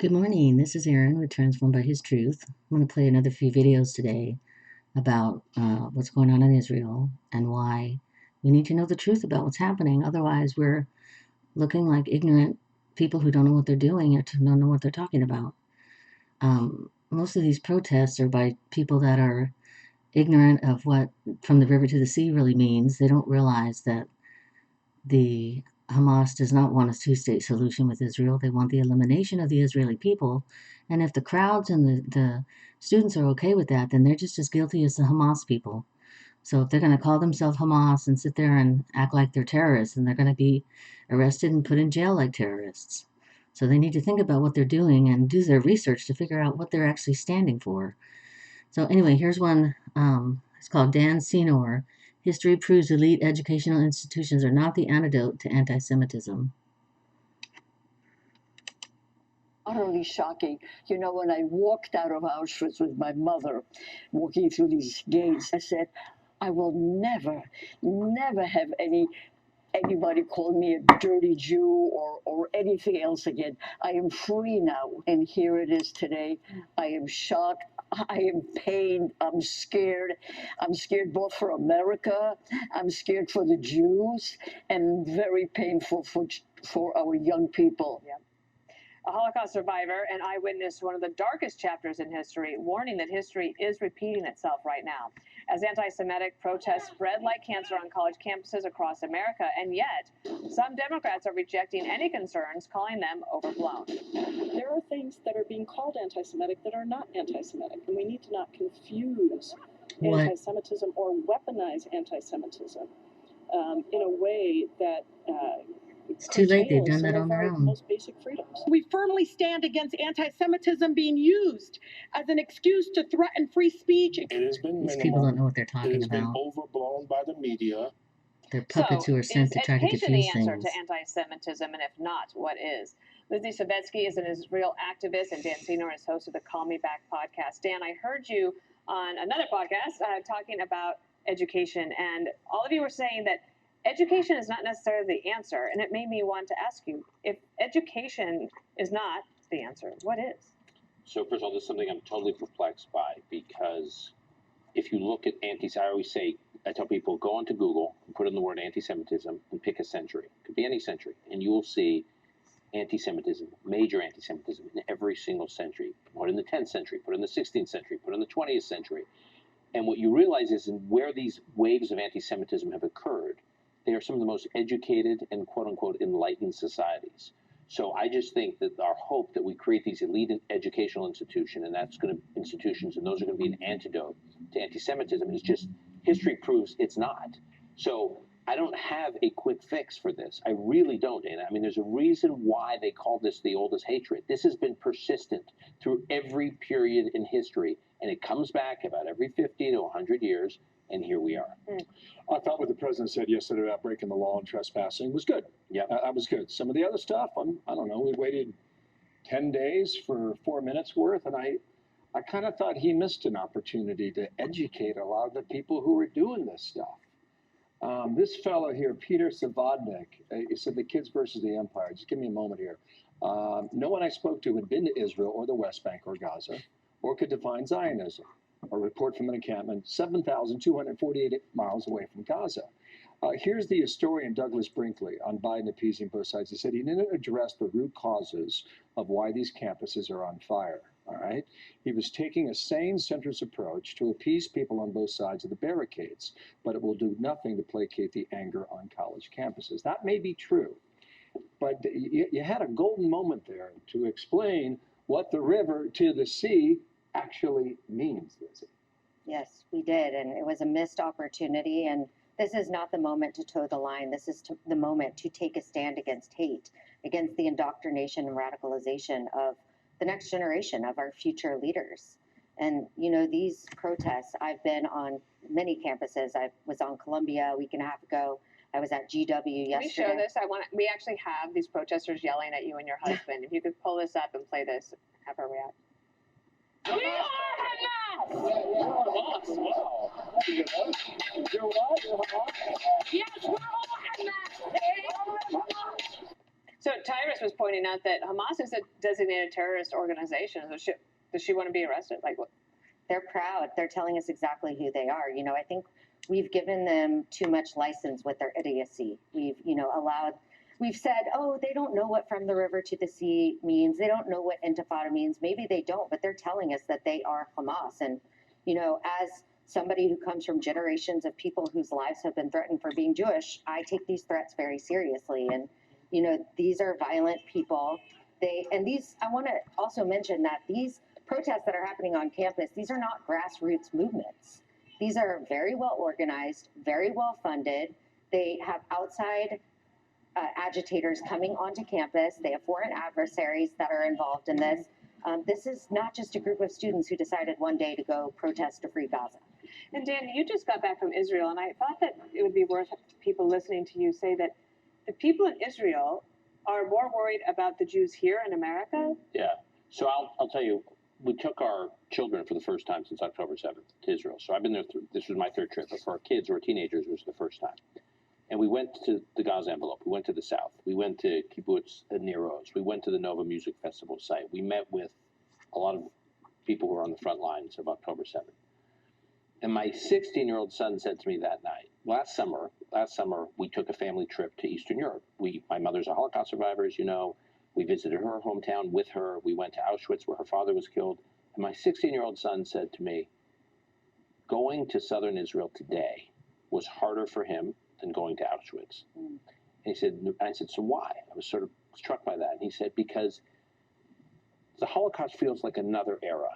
Good morning, this is Aaron with Transformed by His Truth. I'm going to play another few videos today about what's going on in Israel and why we need to know the truth about what's happening. Otherwise, we're looking like ignorant people who don't know what they're doing or don't know what they're talking about. Most of these protests are by people that are ignorant of what from the river to the sea really means. They don't realize that the Hamas does not want a two-state solution with Israel. They want the elimination of the Israeli people. And if the crowds and the students are okay with that, then they're just as guilty as the Hamas people. So if they're going to call themselves Hamas and sit there and act like they're terrorists, then they're going to be arrested and put in jail like terrorists. So they need to think about what they're doing and do their research to figure out what they're actually standing for. So anyway, here's one. It's called Dan Senor. History proves elite educational institutions are not the antidote to anti-Semitism. Utterly shocking. You know, when I walked out of Auschwitz with my mother, walking through these gates, I said, I will never have anybody call me a dirty Jew or anything else again. I am free now. And here it is today. I am shocked. I am pained. I'm scared. I'm scared both for America. I'm scared for the Jews, and very painful for our young people. Yeah. A Holocaust survivor and eyewitness to one of the darkest chapters in history, warning that history is repeating itself right now. As anti-Semitic protests spread like cancer on college campuses across America, and yet some Democrats are rejecting any concerns, calling them overblown. There are things that are being called anti-Semitic that are not anti-Semitic, and we need to not confuse anti-Semitism or weaponize anti-Semitism in a way that it's too late. They've done that on their own. Most basic freedoms. We firmly stand against anti-Semitism being used as an excuse to threaten free speech. It has been These people don't know what they're talking about. It has been overblown by the media. They're puppets who are sent to try to diffuse things. Is education the answer to anti-Semitism, and if not, what is? Lizzie Savetsky is an Israel activist, and Dan Senor is host of the Call Me Back podcast. Dan, I heard you on another podcast talking about education, and all of you were saying that education is not necessarily the answer, and it made me want to ask you, if education is not the answer, what is? So first of all, this is something I'm totally perplexed by, because if you look at I tell people, go onto Google and put in the word anti-Semitism and pick a century. It could be any century, and you will see anti-Semitism, major anti-Semitism in every single century. Put in the 10th century, put in the 16th century, put in the 20th century. And what you realize is where these waves of anti-Semitism have occurred, they are some of the most educated and quote-unquote enlightened societies. So I just think that our hope that we create these elite educational institutions, and those are going to be an antidote to anti-Semitism, is just history proves it's not. So I don't have a quick fix for this. I really don't, Dana. I mean, there's a reason why they call this the oldest hatred. This has been persistent through every period in history, and it comes back about every 50 to 100 years. And here we are. I thought what the president said yesterday about breaking the law and trespassing was good. Yeah, that was good. Some of the other stuff, I don't know. We waited 10 days for 4 minutes worth, and I kind of thought he missed an opportunity to educate a lot of the people who were doing this stuff. This fellow here, Peter Savodnik, he said the kids versus the empire. Just give me a moment here. No one I spoke to had been to Israel or the West Bank or Gaza, or could define Zionism. A report from an encampment 7,248 miles away from Gaza. Here's the historian Douglas Brinkley on Biden appeasing both sides. He said he didn't address the root causes of why these campuses are on fire. All right. He was taking a sane centrist approach to appease people on both sides of the barricades, but it will do nothing to placate the anger on college campuses. That may be true, but you had a golden moment there to explain what the river to the sea actually means, Lizzie. Yes, we did, and it was a missed opportunity, and this is not the moment to toe the line. This is the moment to take a stand against hate, against the indoctrination and radicalization of the next generation of our future leaders. And, you know, these protests, I've been on many campuses. I was on Columbia a week and a half ago. I was at GW yesterday. Can we show this? We actually have these protesters yelling at you and your husband. If you could pull this up and play this, have her react. We are Hamas! Hamas, wow. You're what? You're Hamas? Yes, we're all Hamas. So Tyrus was pointing out that Hamas is a designated terrorist organization. So does she want to be arrested? Like what? They're proud. They're telling us exactly who they are. I think we've given them too much license with their idiocy. We've, we've said, oh, they don't know what from the river to the sea means. They don't know what intifada means. Maybe they don't, but they're telling us that they are Hamas. And, as somebody who comes from generations of people whose lives have been threatened for being Jewish, I take these threats very seriously. And, these are violent people. I want to also mention that these protests that are happening on campus, these are not grassroots movements. These are very well organized, very well funded. They have outside agitators coming onto campus. They have foreign adversaries that are involved in this. This is not just a group of students who decided one day to go protest to free Gaza. And Dan, you just got back from Israel, and I thought that it would be worth people listening to you say that the people in Israel are more worried about the Jews here in America. Yeah. So I'll tell you, we took our children for the first time since October 7th to Israel. So I've been there, this was my third trip, but for our kids or teenagers, it was the first time. And we went to the Gaza envelope. We went to the south. We went to Kibbutz Nir Oz. We went to the Nova Music Festival site. We met with a lot of people who were on the front lines of October 7th. And my 16-year-old son said to me that night, last summer, we took a family trip to Eastern Europe. My mother's a Holocaust survivor, as you know. We visited her hometown with her. We went to Auschwitz where her father was killed. And my 16-year-old son said to me, going to southern Israel today was harder for him than going to Auschwitz. And he said, and I said, so why? I was sort of struck by that. And he said, because the Holocaust feels like another era.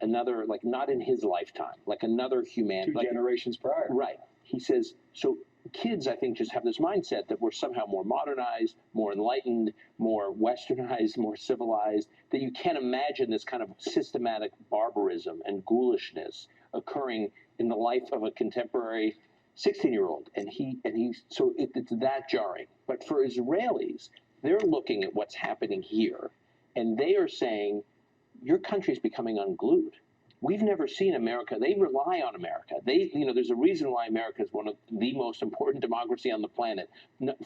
Another, like not in his lifetime, like another human. Two generations prior. Right. He says, so kids, I think, just have this mindset that we're somehow more modernized, more enlightened, more westernized, more civilized, that you can't imagine this kind of systematic barbarism and ghoulishness occurring in the life of a contemporary 16-year-old. So it's that jarring. But for Israelis, they're looking at what's happening here, and they are saying, your country is becoming unglued. We've never seen America. They rely on America. There's a reason why America is one of the most important democracy on the planet,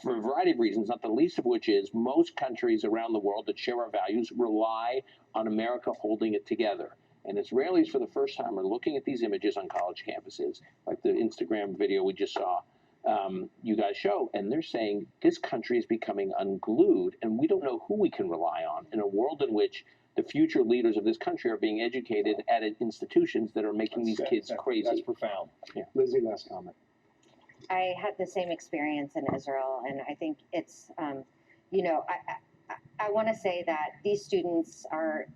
for a variety of reasons, not the least of which is most countries around the world that share our values rely on America holding it together. And Israelis, for the first time, are looking at these images on college campuses, like the Instagram video we just saw you guys show, and they're saying this country is becoming unglued, and we don't know who we can rely on in a world in which the future leaders of this country are being educated at institutions that are making these kids crazy. That's profound. Yeah. Lizzie, last comment. I had the same experience in Israel, and I think it's, I want to say that these students are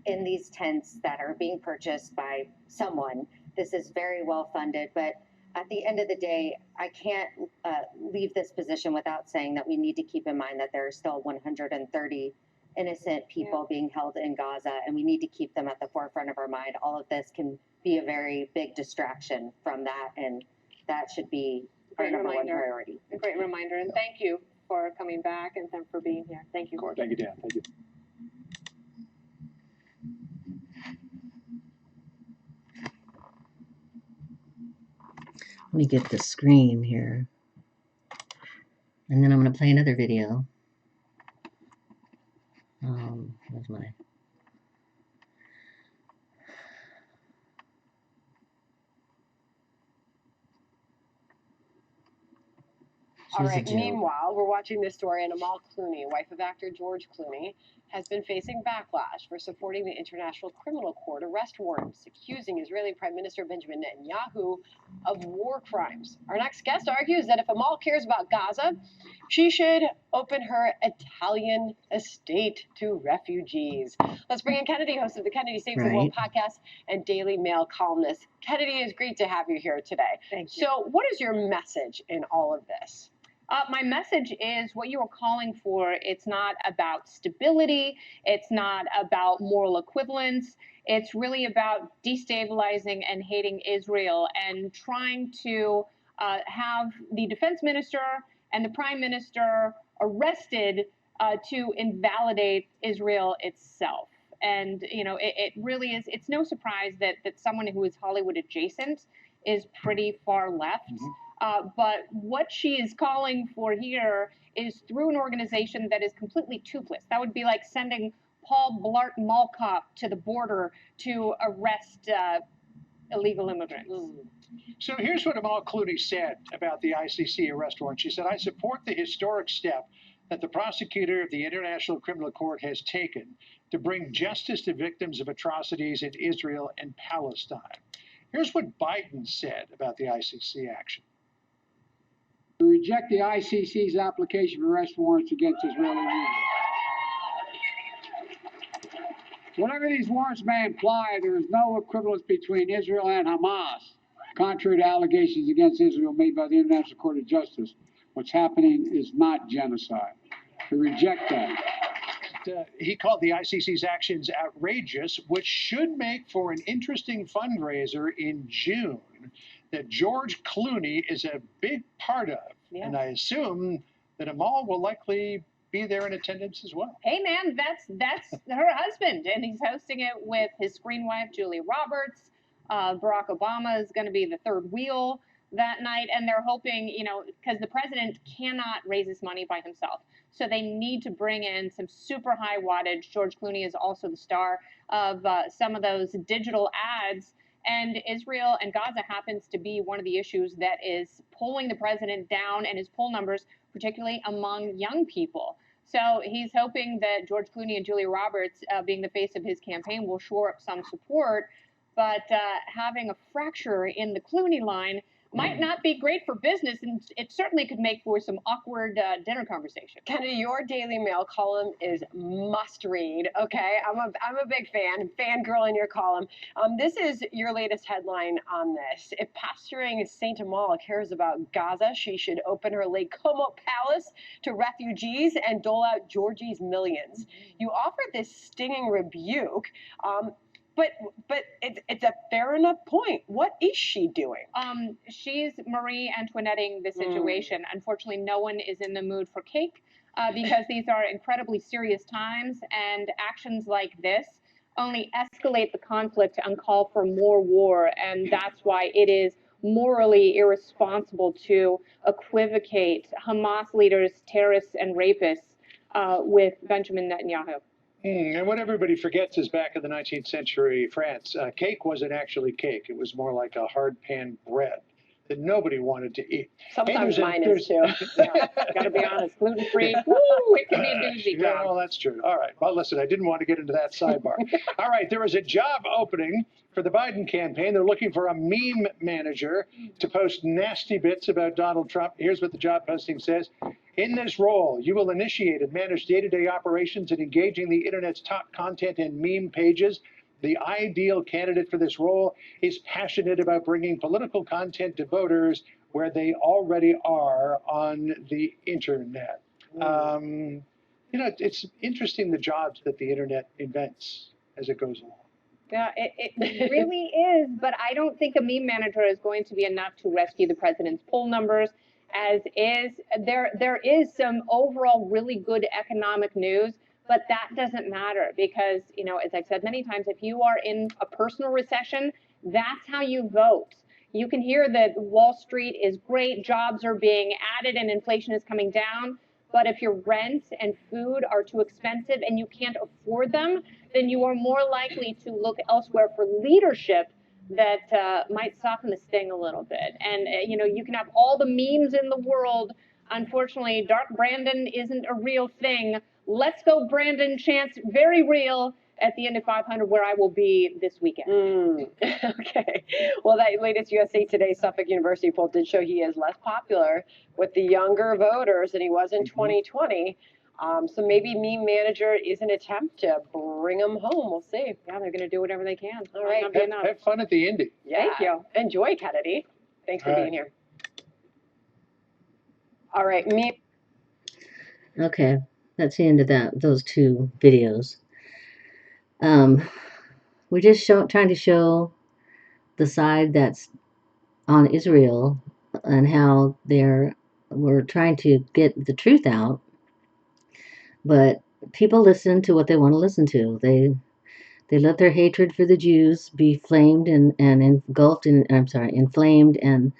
in these tents that are being purchased by someone. This is very well funded, but at the end of the day, I can't leave this position without saying that we need to keep in mind that there are still 130 innocent people being held in Gaza, and we need to keep them at the forefront of our mind. All of this can be a very big distraction from that, and that should be our number one priority. A great reminder, and thank you for coming back and for being here. Thank you. Thank you, Dan. Thank you. Let me get the screen here. And then I'm going to play another video. Where's my... All right, meanwhile, we're watching this story, and Amal Clooney, wife of actor George Clooney, has been facing backlash for supporting the International Criminal Court arrest warrants, accusing Israeli Prime Minister Benjamin Netanyahu of war crimes. Our next guest argues that if Amal cares about Gaza, she should open her Italian estate to refugees. Let's bring in Kennedy, host of the Kennedy Saves the World podcast and Daily Mail columnist. Kennedy, it's great to have you here today. Thank you. So what is your message in all of this? My message is what you were calling for. It's not about stability. It's not about moral equivalence. It's really about destabilizing and hating Israel and trying to have the defense minister and the prime minister arrested to invalidate Israel itself. And, it really is, it's no surprise that someone who is Hollywood adjacent is pretty far left. But what she is calling for here is through an organization that is completely toothless. That would be like sending Paul Blart Mall Cop to the border to arrest illegal immigrants. So here's what Amal Clooney said about the ICC arrest warrant. She said, I support the historic step that the prosecutor of the International Criminal Court has taken to bring justice to victims of atrocities in Israel and Palestine. Here's what Biden said about the ICC action. We reject the ICC's application for arrest warrants against Israeli leaders. Whatever these warrants may imply, there is no equivalence between Israel and Hamas. Contrary to allegations against Israel made by the International Court of Justice, what's happening is not genocide. We reject that. He called the ICC's actions outrageous, which should make for an interesting fundraiser in June that George Clooney is a big part of. Yeah. And I assume that Amal will likely be there in attendance as well. Hey man, that's her husband, and he's hosting it with his screen wife, Julia Roberts. Barack Obama is going to be the third wheel that night, and they're hoping, because the president cannot raise his money by himself. So they need to bring in some super high wattage. George Clooney is also the star of some of those digital ads. And Israel and Gaza happens to be one of the issues that is pulling the president down and his poll numbers, particularly among young people. So he's hoping that George Clooney and Julia Roberts, being the face of his campaign, will shore up some support. But having a fracture in the Clooney line might not be great for business, and it certainly could make for some awkward dinner conversation. Kenna, your Daily Mail column is must read. Okay, I'm a big fangirl in your column. This is your latest headline on this. If pastoring Saint Amal cares about Gaza, she should open her Lake Como Palace to refugees and dole out Georgie's millions. You offered this stinging rebuke. But it's a fair enough point. What is she doing? She's Marie Antoinetting the situation. Unfortunately, no one is in the mood for cake because these are incredibly serious times, and actions like this only escalate the conflict and call for more war, and that's why it is morally irresponsible to equivocate Hamas leaders, terrorists, and rapists with Benjamin Netanyahu. And what everybody forgets is back in the 19th century France, cake wasn't actually cake. It was more like a hard pan bread that nobody wanted to eat. Sometimes mine is too. Yeah, gotta be honest, gluten-free. Woo, it can be a doozy. Yeah, well, that's true. All right. Well, listen, I didn't want to get into that sidebar. All right, there is a job opening for the Biden campaign. They're looking for a meme manager to post nasty bits about Donald Trump. Here's what the job posting says. In this role, you will initiate and manage day-to-day operations in engaging the internet's top content and meme pages. The ideal candidate for this role is passionate about bringing political content to voters where they already are on the internet. It's interesting the jobs that the internet invents as it goes along. Yeah, it really is, but I don't think a meme manager is going to be enough to rescue the president's poll numbers. As is, there is some overall really good economic news, but that doesn't matter because, as I've said many times, if you are in a personal recession, that's how you vote. You can hear that Wall Street is great, jobs are being added, and inflation is coming down. But if your rent and food are too expensive and you can't afford them, then you are more likely to look elsewhere for leadership that might soften the sting a little bit. And, you can have all the memes in the world. Unfortunately, Dark Brandon isn't a real thing. Let's Go Brandon chants very real at the end of 500, where I will be this weekend. Okay. Well, that latest USA Today Suffolk University poll did show he is less popular with the younger voters than he was in 2020. So maybe meme manager is an attempt to bring them home. We'll see. Yeah, they're going to do whatever they can. All right. Have fun at the Indy. Yeah. Thank you. Enjoy, Kennedy. Thanks for being here. All right. Okay. That's the end of those two videos. We're just trying to show the side that's on Israel and how we're trying to get the truth out. But people listen to what they want to listen to. They let their hatred for the Jews be flamed and engulfed in, inflamed and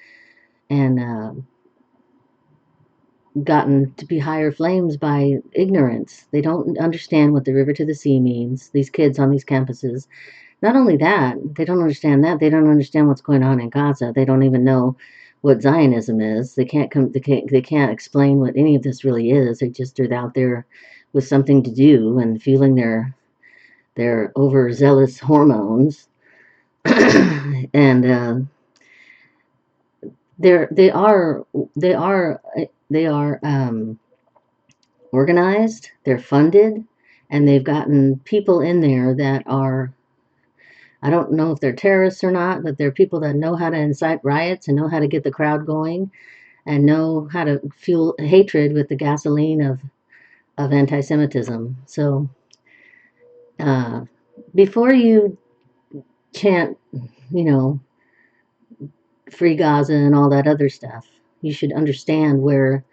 gotten to be higher flames by ignorance. They don't understand what the river to the sea means, these kids on these campuses. Not only that, they don't understand that. They don't understand what's going on in Gaza. They don't even know what Zionism is. They can't explain what any of this really is. They're out there with something to do and fueling their overzealous hormones. And they are organized, they're funded, and they've gotten people in there that are, I don't know if they're terrorists or not, but they're people that know how to incite riots and know how to get the crowd going and know how to fuel hatred with the gasoline of anti-Semitism. So before you chant, free Gaza and all that other stuff, you should understand where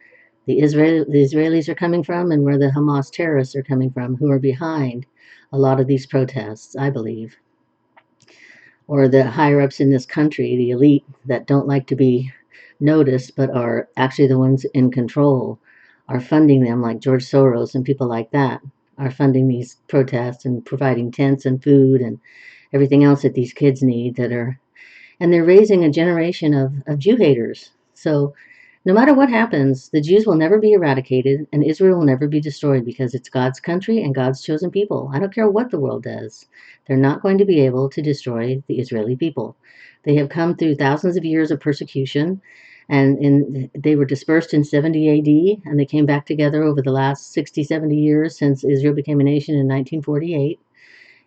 the Israelis are coming from and where the Hamas terrorists are coming from, who are behind a lot of these protests, I believe. Or the higher-ups in this country, the elite that don't like to be noticed but are actually the ones in control, are funding them, like George Soros and people like that, are funding these protests and providing tents and food and everything else that these kids need and they're raising a generation of Jew haters. So no matter what happens, the Jews will never be eradicated and Israel will never be destroyed because it's God's country and God's chosen people. I don't care what the world does. They're not going to be able to destroy the Israeli people. They have come through thousands of years of persecution, and they were dispersed in 70 AD, and they came back together over the last 60, 70 years since Israel became a nation in 1948.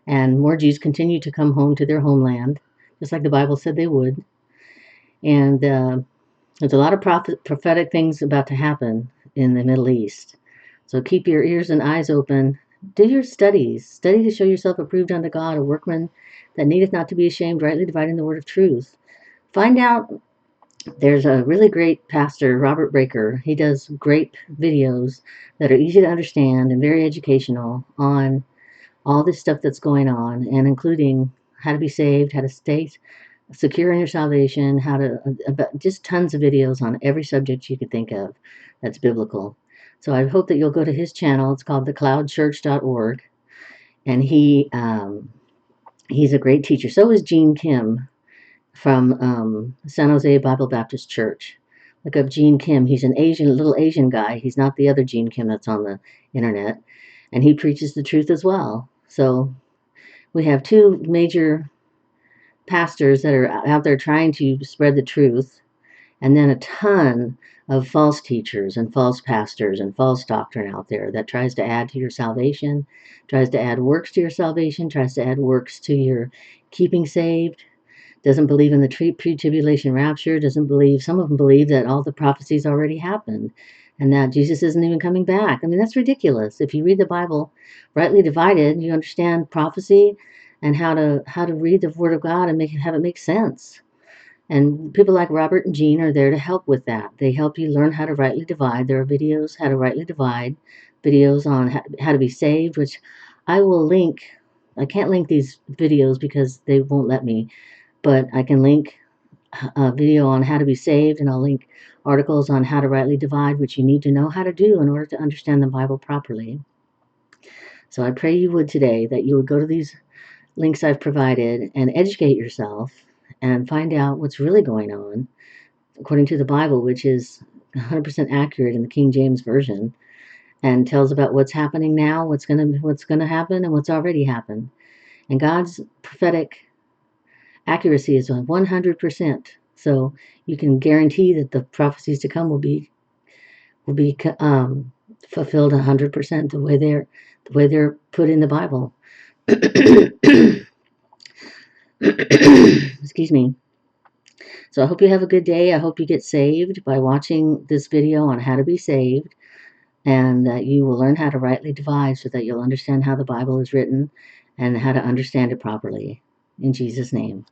And more Jews continue to come home to their homeland, just like the Bible said they would. And there's a lot of prophetic things about to happen in the Middle East. So keep your ears and eyes open. Do your studies. Study to show yourself approved unto God, a workman that needeth not to be ashamed, rightly dividing the word of truth. Find out. There's a really great pastor, Robert Breaker. He does great videos that are easy to understand and very educational on all this stuff that's going on, and including how to be saved, how to stay secure in your salvation, how to, just tons of videos on every subject you could think of that's biblical. So I hope that you'll go to his channel. It's called thecloudchurch.org, and he's a great teacher. So is Gene Kim from San Jose Bible Baptist Church. Look up Gene Kim. He's an little Asian guy. He's not the other Gene Kim that's on the internet, and he preaches the truth as well. So we have two major pastors that are out there trying to spread the truth, and then a ton of false teachers and false pastors and false doctrine out there that tries to add to your salvation, tries to add works to your salvation, tries to add works to your keeping saved, doesn't believe in the pre-tribulation rapture, some of them believe that all the prophecies already happened and that Jesus isn't even coming back. I mean, that's ridiculous. If you read the Bible rightly divided, you understand prophecy and how to read the Word of God and have it make sense. And people like Robert and Gene are there to help with that. They help you learn how to rightly divide. There are videos, how to rightly divide, videos on how to be saved, which I will link. I can't link these videos because they won't let me, but I can link a video on how to be saved, and I'll link articles on how to rightly divide, which you need to know how to do in order to understand the Bible properly. So I pray you would today, that you would go to these links I've provided and educate yourself and find out what's really going on according to the Bible, which is 100% accurate in the King James Version, and tells about what's happening now, what's gonna happen, and what's already happened. And God's prophetic accuracy is 100%. So you can guarantee that the prophecies to come will be fulfilled 100% the way they're put in the Bible. Excuse me. So I hope you have a good day. I hope you get saved by watching this video on how to be saved, and that you will learn how to rightly divide so that you'll understand how the Bible is written and how to understand it properly. In Jesus' name.